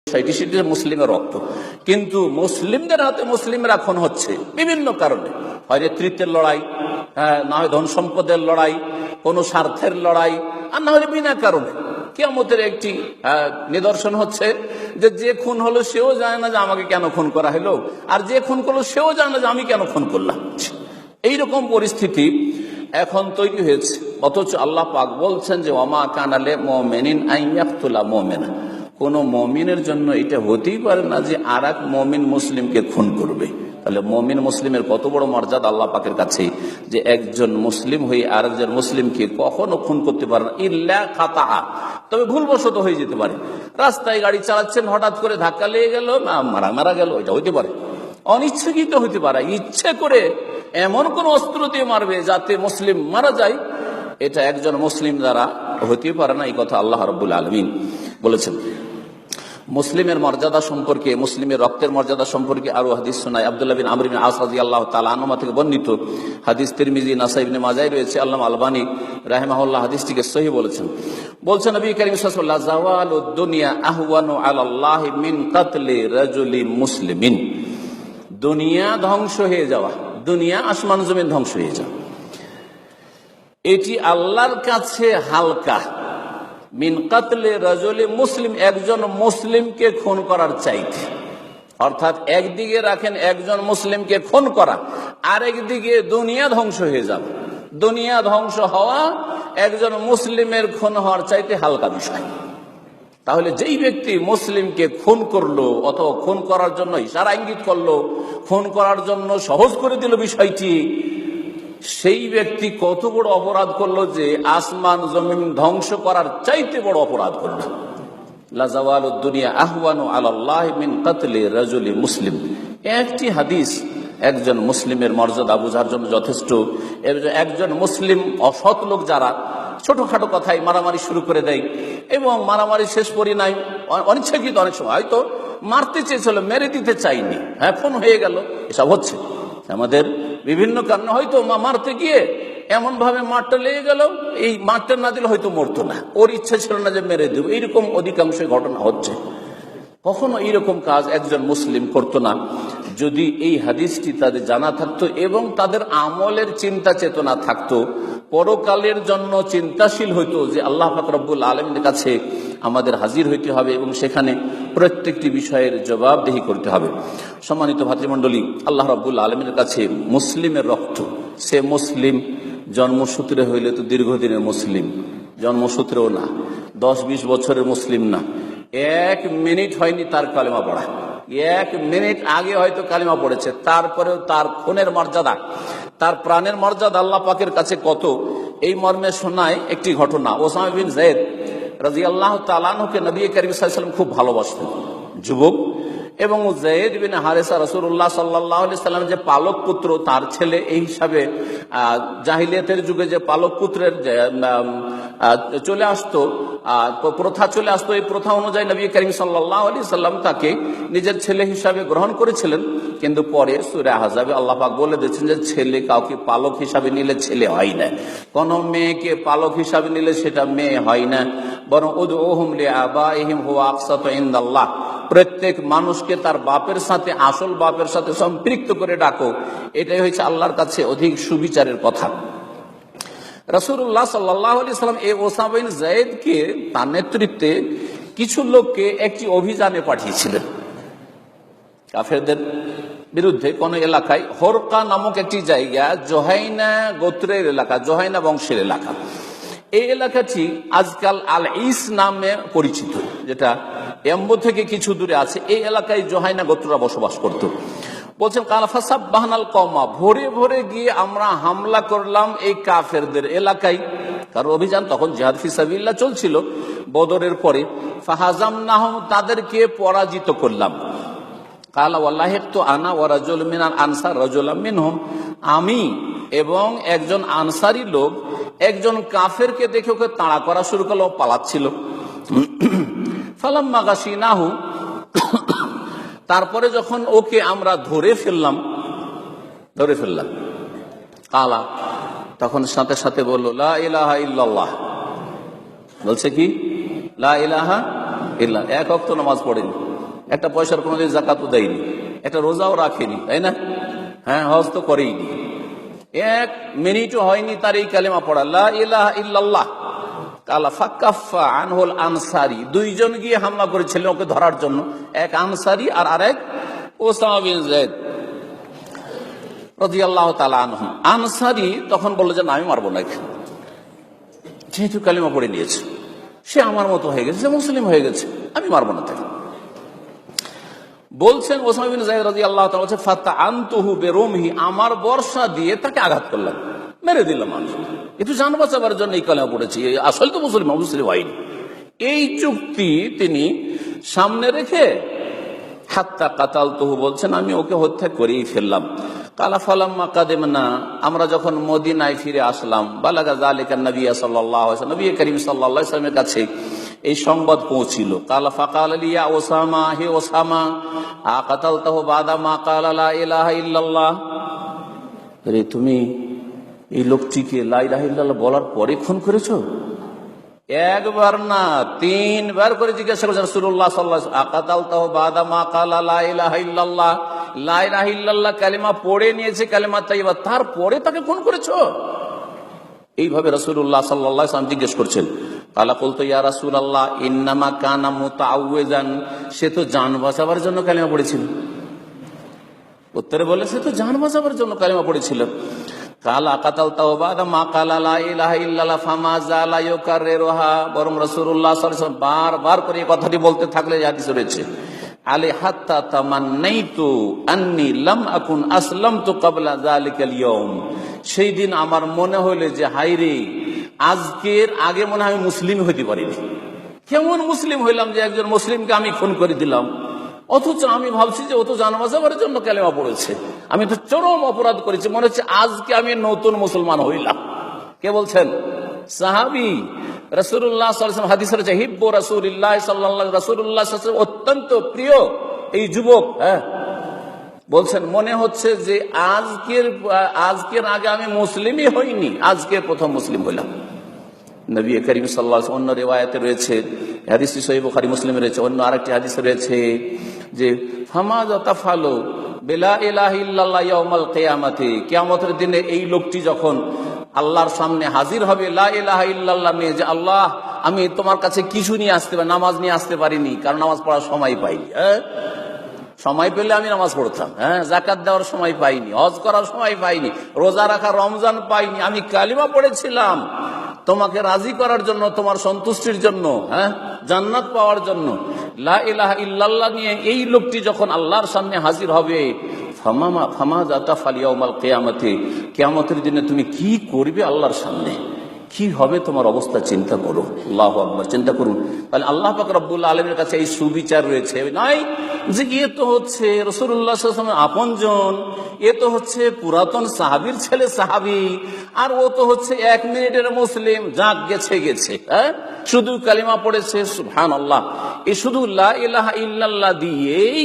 সেটি মুসলিমের রক্ত, কিন্তু মুসলিমদের হাতে মুসলিমরা খুন হচ্ছে বিভিন্ন কারণে, হয় নেতৃত্বের লড়াই, না হয় ধন সম্পদের লড়াই, কোন স্বার্থের লড়াই, আর না হলে বিনা কারণে। কিয়ামতের একটি নিদর্শন হচ্ছে যে খুন হলো সেও জানে না যে আমাকে কেন খুন করা হলো, আর যে খুন করলো সেও জানে না যে আমি কেন খুন করলাম। এইরকম পরিস্থিতি এখন তৈরি হয়েছে, অথচ আল্লাহ পাক বলছেন যে ওমা কানালে মুমিনিন আইয়াকতুলা মুমিনা, কোন মুমিনের জন্য এটা হতেই পারে না যে আর এক মুমিন মুসলিমকে খুন করবে। তাহলে মুমিন মুসলিমের কত বড় মর্যাদা আল্লাহ পাকের কাছে, যে একজন মুসলিম হয়ে আরেকজন মুসলিমকে কখনো খুন করতে পারে না, ইল্লা খাতা, তবে ভুলবশত হয়ে যেতে পারে। রাস্তায় গাড়ি চালাচ্ছেন, হঠাৎ করে ধাক্কা লেগে গেল, মারা গেল, এটা হইতে পারে। অনিচ্ছাকৃত হইতে পারে, ইচ্ছে করে এমন কোন অস্ত্র দিয়ে মারবে যাতে মুসলিম মারা যায়, এটা একজন মুসলিম দ্বারা হতে পারে না। এই কথা আল্লাহ রাব্বুল আলামিন বলেছেন। মুসলিমের মর্যাদা সম্পর্কে, মুসলিমের রক্তের মর্যাদা সম্পর্কে আরো হাদিস শোনায়। আব্দুল্লাহ বিন আমর বিন আস রাদিয়াল্লাহু তাআলা আনহু থেকে বর্ণিত হাদিস তিরমিজি, নাসাই, ইবনে মাজাহ রয়েছে। আল্লামা আলবানী রাহিমাহুল্লাহ হাদিসটিকে সহিহ বলেছেন। বলছেন নবী করিম সাল্লাল্লাহু আলাইহি ওয়াসাল্লাম, জাওয়ালুদ দুনিয়া আহওয়ানু আলাল্লাহি মিন কাতলি রাজুলি মুসলিমিন। দুনিয়া ধ্বংস হয়ে যাওয়া, দুনিয়া আসমান জমিন ধ্বংস হয়ে যাওয়া, এটি আল্লাহর কাছে হালকা, মিন কাতলে রাজুলি মুসলিম, একজন মুসলিমকে খুন করার চাইতে। অর্থাৎ একদিকে রাখেন একজন মুসলিমকে খুন করা, আর একদিকে দুনিয়া ধ্বংস হয়ে যাবে। দুনিয়া ধ্বংস হওয়া একজন মুসলিমের খুন হওয়ার চাইতে হালকা বিষয়। তাহলে যেই ব্যক্তি মুসলিমকে খুন করলো, অথবা খুন করার জন্য ইশারা ইঙ্গিত করলো, খুন করার জন্য সহজ করে দিল বিষয়টি, সেই ব্যক্তি কত বড় অপরাধ করলো যে আসমান জমিন ধ্বংস করার চাইতে বড় অপরাধ করলো। লা জাওয়ালুদ দুনিয়া আহওয়ানু আলাল্লাহি মিন কাতলি রাজুলি মুসলিম। একটি হাদিস একজন মুসলিমের মর্যাদা বোঝার জন্য যথেষ্ট। একজন মুসলিম অসৎ লোক যারা ছোটখাটো কথায় মারামারি শুরু করে দেয়, এবং মারামারি শেষ পরিণামে অনিচ্ছাকৃত, অনেক সময় হয়তো মারতে চেয়েছিল, মেরে দিতে চাইনি, খুন হয়ে গেল, এসব হচ্ছে আমাদের বিভিন্ন কারণে। হয়তো মারতে গিয়ে এমন ভাবে মারটা লেগে গেল, এই মারটা না দিলে হয়তো মরতো না, ওর ইচ্ছা ছিল না যে মেরে দেব। এইরকম অধিকাংশ ঘটনা হচ্ছে। কখনো এইরকম কাজ একজন মুসলিম করতো না যদি এই হাদিসটি তাদের জানা থাকতো এবং তাদের আমলের চিন্তা চেতনা থাকতো, পরকালের জন্য চিন্তাশীল হইতো যে আল্লাহ পাক রব্বুল আলামিনের কাছে আমাদের হাজির হইতে হবে এবং সেখানে প্রত্যেকটি বিষয়ের জবাবদিহি করতে হবে। সম্মানিত ভাতৃমণ্ডলী, আল্লাহ রাব্বুল আলামিনের কাছে মুসলিমের রক্ত, সে মুসলিম জন্মসূত্রে হইলে তো দীর্ঘদিনের মুসলিম, জন্মসূত্রেও না, 10-20 বছরের মুসলিম না, 1 মিনিট হয়নি তার কালেমা পড়া, 1 মিনিট আগে হয়তো কালেমা পড়েছে, তারপরেও তার খুনের মর্যাদা, তার প্রাণের মর্যাদা আল্লাহ পাকের কাছে কত, এই মর্মে শোনায় একটি ঘটনা। ওসামা বিন যায়েদ রাদিয়াল্লাহু তাআলা আনহুকে নবী করিম সাল্লাল্লাহু আলাইহি ওয়াসাল্লাম খুব ভালোবাসতেন, যুবক, এবং যায়েদ বিন হারেসা রাসূলুল্লাহ সাল্লাল্লাহু আলাইহি ওয়াসাল্লাম যে পালক পুত্র, তার ছেলে, এই হিসাবে জাহিলিয়াতের যুগে যে পালক পুত্রের চলে আসতো, প্রথা চলে আসতো, এই প্রথা অনুযায়ী নবী করিম সাল্লাল্লাহু আলাইহি ওয়াসাল্লাম তাকে নিজের ছেলে হিসাবে গ্রহণ করেছিলেন। কিন্তু পরে সূরা আহজাবে আল্লাহ পাক বলে দিয়েছেন যে ছেলে কাউকে পালক হিসাবে নিলে ছেলে হয় না, কোন মেয়েকে পালক হিসাবে নিলে সেটা মেয়ে হয় না, বরং উদউহুম লিআবাইহিম হুয়া আকসাতু ইনদাল্লাহ, প্রত্যেক মানুষকে তার বাপের সাথে, আসল বাপের সাথে সম্পৃক্ত করে ডাকো, এটাই হচ্ছে আল্লাহর কাছে অধিক সুবিচারের কথা। রাসূলুল্লাহ সাল্লাল্লাহু আলাইহি ওয়াসাল্লাম এই ওসামা বিন যায়েদকে, তার নেতৃত্বে কিছু লোককে একটি অভিযানে পাঠিয়েছিলেন কাফেরদের বিরুদ্ধে। কোন এলাকায় হরকা নামক একটি জায়গা, জোহাইনা গোত্রের এলাকা, জোহাইনা বংশের এলাকা, এই এলাকাটি আজকাল আল ইস নামে পরিচিত, যেটা এম্বো থেকে কিছু দূরে আছে। এই এলাকায় জোহাইনা গোত্ররা বসবাস করত। বলছেন কালাফাসাব বাহানাল কওমা, ভোরে ভোরে গিয়ে আমরা হামলা করলাম এই কাফেরদের এলাকায়, কারণ অভিযান তখন জিহাদ ফি সাবিলিল্লাহ চলছিল বদরের পরে। ফাহাজামনাহুম, তাদেরকে পরাজিত করলাম। কালা ওয়াল্লাহি তো আনা ওয়া রাজুলুম মিনাল আনসার রাজুলাম মিনহুম, আমি এবং একজন আনসারী লোক একজন কাফেরকে দেখে ওকে তাড়া করা শুরু করলো, পালাচ্ছিল। ফালাম্মা গাশিনাহু, তারপরে যখন ওকে আমরা ধরে ফেললাম, কালা, তখন সাথে সাথে বলল লা ইলাহা ইল্লাল্লাহ, বলছে কি লা ইলাহা ইল্লাল্লাহ, 1 ওয়াক্ত নামাজ পড়েনি, একটা পয়সার কোনোদিন জাকাতও দেয়নি, একটা রোজাও রাখেনি, তাই না? হ্যাঁ, হজ তো করেইনি, 1 মিনিটও হয়নি তার এই কালেমা পড়া লা ইলাহা ইল্লাল্লাহ। কালা ফাকাফা আনহুল আনসারি, 2 জন গিয়ে হামলা করেছিলেন ওকে ধরার জন্য, এক আনসারি আর আরেক ওসামা বিন যায়েদ রাদিয়াল্লাহু তাআলা আনহু। আনসারি তখন বলল যে না, আমি মারবো না, যেহেতু কালিমা পড়ে নিয়েছে, সে আমার মতো হয়ে গেছে, সে মুসলিম হয়ে গেছে, আমি মারবো না তাকে। বলছেন ওসামা বিন যায়েদ রাদিয়াল্লাহু তাআলা বলছে ফাতাআনতুহু বিরুমহি, আমার বর্ষা দিয়ে তাকে আঘাত করলাম, মেরে দিলাম। মানুষ একটু জান বাঁচাবার জন্য এই কালেমা পড়েছি, আসলে তো মুসলিম হয়নি। এই যুক্তি তিনি সামনে রেখে হাত্তা কাতালতুহু, বলছেন আমি ওকে হত্যা করেই ফেললাম। কালা ফালাম্মা কাদেমনা, আমরা যখন মদিনায় ফিরে আসলাম, বালাগা যালিকা নবী সাল্লাল্লাহু আলাইহি ওয়াসাল্লাম, নবী করিম সাল্লাল্লাহু আলাইহি ওয়াসাল্লামের কাছে এই সংবাদ পৌঁছিল। কালা ফাকাল লিয়া ওসামা, হে ওসামা, আকাতালতাহু বাদা মা ক্বালা লা ইলাহা ইল্লাল্লাহ, রে তুমি এই লোকটিকে লা ইলাহা ইল্লাল্লাহ বলার পরে খুন করেছো? একবার না, 3 বার করে জিজ্ঞাসা করেছেন রাসূলুল্লাহ সাল্লাল্লাহু আলাইহি ওয়াসাল্লাম, আকাতালতাহু বাদা মা ক্বালা লা ইলাহা ইল্লাল্লাহ, লা ইলাহা ইল্লাল্লাহ কালিমা পড়ে নিয়েছে, কালিমা তাইয়্যিবা, তারপরে তাকে খুন করেছো? এইভাবে রাসূলুল্লাহ সাল্লাল্লাহু আলাইহি ওয়াসাল্লাম জিজ্ঞেস করছেন। কালা কুলতু ইয়া রাসূলুল্লাহ ইন্নামা কানা মুতাআউযিজান, সে তো জান বাঁচাবার জন্য কালিমা পড়েছিল। উত্তরে বলে সে তো জান বাঁচাবার জন্য কালিমা পড়েছিল। কালা কাতালতাহু বাদা মা ক্বালা লা ইলাহা ইল্লাল্লাহ ফামা যালা ইউকাররিরুহা, বরং রাসূলুল্লাহ সাল্লাল্লাহু আলাইহি ওয়াসাল্লাম বারবার করে এই কথাটি বলতে থাকলে, হাদিসে রয়েছে আলি হাত্তা তামান্নাইতু আন্নী লাম আকুন আসলামতু ক্বাবলা যালিকাল ইয়াউম, সেই দিন আমার মনে হলো যে হায়রে, আজকের আগে মনে হয় আমি মুসলিম হইতে পারিনি। কেমন মুসলিম হইলাম যে একজন মুসলিমকে আমি খুন করে দিলাম, অথচ আমি ভাবছি যে ও তো জান বাঁচাবার জন্য কালেমা পড়েছে, আমি তো চরম অপরাধ করেছি, মনে হচ্ছে আজকে আমি নতুন মুসলমান হইলাম। কে বলছেন? সাহাবী। রাসূলুল্লাহ সাল্লাল্লাহু আলাইহি ওয়াসাল্লাম হাদিসে রয়েছে হিব্বু রাসূলিল্লাহ সাল্লাল্লাহু রাসূলুল্লাহ সাল্লাল্লাহু আলাইহি ওয়াসাল্লাম অত্যন্ত প্রিয় এই যুবক। হ্যাঁ, বলছেন মনে হচ্ছে যে আজকের আগে আমি মুসলিমই হইনি, আজকে প্রথম মুসলিম হইলাম। নবী করিম সাল্লাল্লাহু আলাইহি ওয়াসাল্লাম, অন্য রিওয়ায়াতে রয়েছে, হাদিসটি সহিহ বুখারী মুসলিমে রয়েছে, অন্য আরেকটি হাদিসে রয়েছে যে ফামাযা তাফালু বিলা ইলাহা ইল্লাল্লাহ ইয়াউমাল কিয়ামাতি, কিয়ামতের দিনে এই লোকটি যখন আল্লাহর সামনে হাজির হবে লা ইলাহা ইল্লাল্লাহ নিয়ে, যে আল্লাহ আমি তোমার কাছে কিছু নিয়ে আসতে পারি, নামাজ নিয়ে আসতে পারিনি, কারণ নামাজ পড়ার সময় পাইনি। সময় পেলে আমি নামাজ পড়তাম, যাকাত দেওয়ার সময় পাইনি, হজ করার সময় পাইনি, রোজা রাখা, রমজান পাইনি, আমি কালিমা পড়েছিলাম তোমাকে রাজি করার জন্য, তোমার সন্তুষ্টির জন্য, জান্নাত পাওয়ার জন্য। লা ইলাহা ইল্লাল্লাহ নিয়ে এই লোকটি যখন আল্লাহর সামনে হাজির হবে, ফামাযা তাফআল ইয়াউমাল কিয়ামাতি, কিয়ামতের দিনে তুমি কি করবে আল্লাহর সামনে, কি হবে তোমার অবস্থা, চিন্তা করো। আল্লাহু আকবার, চিন্তা করুন। তাহলে আল্লাহ পাক রব্বুল আলামিনের কাছে এই সুবিচার রয়েছে, নাই যে এ তো হচ্ছে রাসূলুল্লাহ সাল্লাল্লাহু আলাইহি ওয়াসাল্লামের আপনজন, এ তো হচ্ছে পুরাতন সাহাবীর ছেলে সাহাবী, আর ও তো হচ্ছে 1 মিনিটের মুসলিম, যাক গেছে, শুধু কালিমা পড়েছে। সুবহানাল্লাহ, এই শুধু লা ইলাহা ইল্লাল্লাহ দিয়েই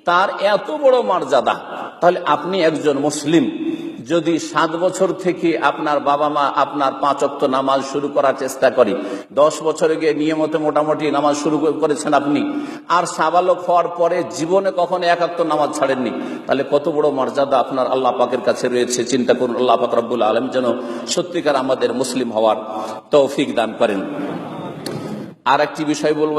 তার এত বড় মর্যাদা। তাহলে আপনি একজন মুসলিম, যদি 7 বছর থেকে আপনার বাবা মা আপনার 5 ওয়াক্ত নামাজ শুরু করার চেষ্টা করে, 10 বছরে গিয়ে নিয়মিত মোটামুটি নামাজ শুরু করেছেন আপনি, আর সাবালক হওয়ার পরে জীবনে কখনো 1 ওয়াক্ত নামাজ ছাড়েননি, তাহলে কত বড় মর্যাদা আপনার আল্লাহ পাকের কাছে রয়েছে। চিন্তা করুন। আল্লাহ পাক রব্বুল আলামিন যেন সত্যিকার আমাদের মুসলিম হওয়ার তৌফিক দান করেন। আর একটি বিষয় বলবো।